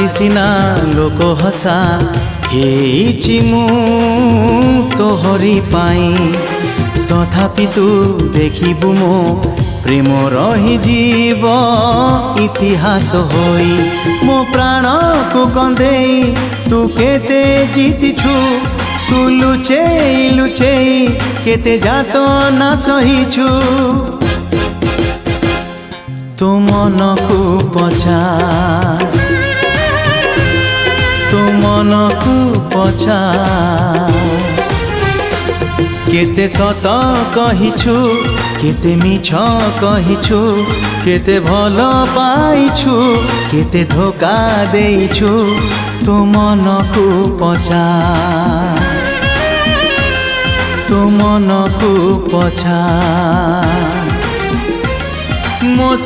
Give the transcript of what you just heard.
सिना लोक हसा हेइछि मु तोहरी पाई तथापि तू देखिबु मो प्रेम रही जीव इतिहास होई मो प्राण को कंदेई तू केते जीतिछु तू लुचेई लुचेई केते जात ना सहिछु तो मन को पछार तो मन को पछार केते सत कहिछु केते मिछ कहिछु केते भल पाइछु केते धोखा देइछु तो मन को पछार तो मन को पछार मो